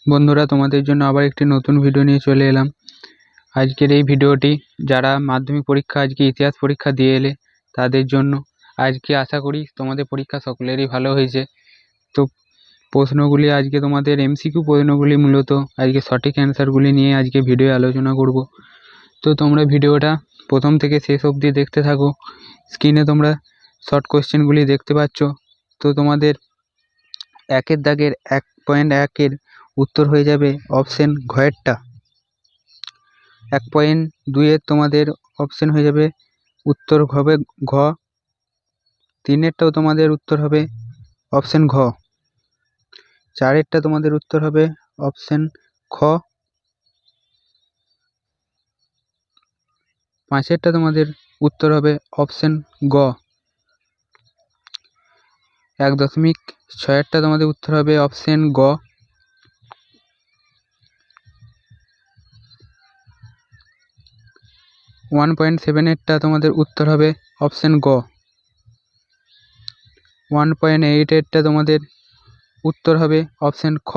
বন্ধুরা, তোমাদের জন্য আবার একটি নতুন ভিডিও নিয়ে চলে এলাম। আজকের এই ভিডিওটি যারা মাধ্যমিক পরীক্ষা আজকে ইতিহাস পরীক্ষা দিয়ে এলে তাদের জন্য। আজকে আশা করি তোমাদের পরীক্ষা সকলেরই ভালো হয়েছে। তো প্রশ্নগুলি আজকে তোমাদের এমসিকিউ প্রশ্নগুলি মূলত আজকে সঠিক অ্যান্সারগুলি নিয়ে আজকে ভিডিও আলোচনা করব। তো তোমরা ভিডিওটা প্রথম থেকে শেষ অবধি দেখতে থাকো। স্ক্রিনে তোমরা শর্ট কোশ্চেনগুলি দেখতে পাচ্ছ। তো তোমাদের একের দাগের 1.1 উত্তর হয়ে যাবে অপশন ঘয়েরটা। 1.2 তোমাদের অপশন হয়ে যাবে উত্তর হবে ঘ। 3টাও তোমাদের উত্তর হবে অপশন ঘ। 4টা তোমাদের উত্তর হবে অপশন খ। 5টা তোমাদের উত্তর হবে অপশন গ। 1.6টা তোমাদের উত্তর হবে অপশন গ। 1.7টা তোমাদের উত্তর হবে অপশন গ। 1.8টা তোমাদের উত্তর হবে অপশন খ।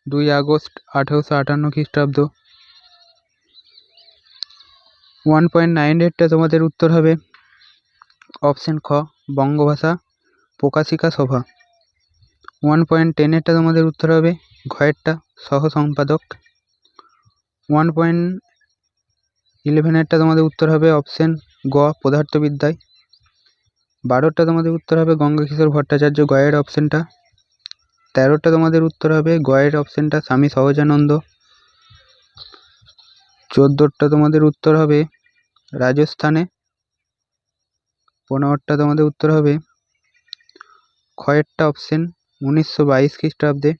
2 আগস্ট 1858 খ্রিস্টাব্দ। 1.9টা তোমাদের উত্তর হবে অপশন খ, বঙ্গভাষা প্রকাশিকা সভা। 1.10টা তোমাদের উত্তর হবে ঘয়েরটা, সহ সম্পাদক। 1.11টা তোমাদের উত্তর হবে অপশন গ, পদার্থবিদ্যায়। 12টা তোমাদের উত্তর হবে গঙ্গাকিশোর ভট্টাচার্য, গয়ের অপশনটা। 13টা তোমাদের উত্তর হবে গয়ের অপশনটা, স্বামী সহজানন্দ। 14টা তোমাদের উত্তর হবে রাজস্থানে। 15টা তোমাদের উত্তর হবে খয়েরটা অপশন, 1922 খ্রিস্টাব্দে।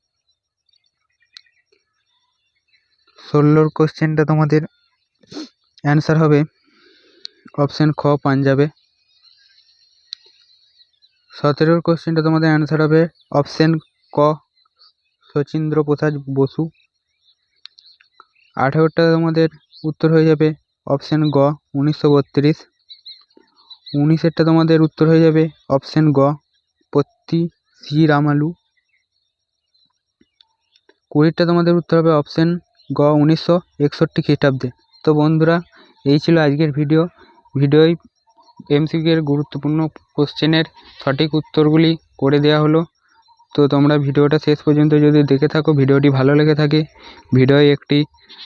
16 কোশ্চেনটা তোমাদের অ্যান্সার হবে অপশন খ, পাঞ্জাবে। 17 কোশ্চেনটা তোমাদের অ্যান্সার হবে অপশন ক, শচীন্দ্র প্রসাদ বসু। 18টা তোমাদের উত্তর হয়ে যাবে অপশন গ, 1932। 19টা তোমাদের উত্তর হয়ে যাবে অপশন গ, পত্তি শ্রীরামালু। 20টা তোমাদের উত্তর হবে অপশন গ, 1961 খ্রিস্টাব্দে। তো বন্ধুরা, এই ছিল আজকের ভিডিওয় এমসিকিউ এর গুরুত্বপূর্ণ কোশ্চেনের সঠিক উত্তরগুলি করে দেওয়া হলো। তো তোমরা ভিডিওটা শেষ পর্যন্ত যদি দেখে থাকো, ভিডিওটি ভালো লেগে থাকে, ভিডিওয় একটি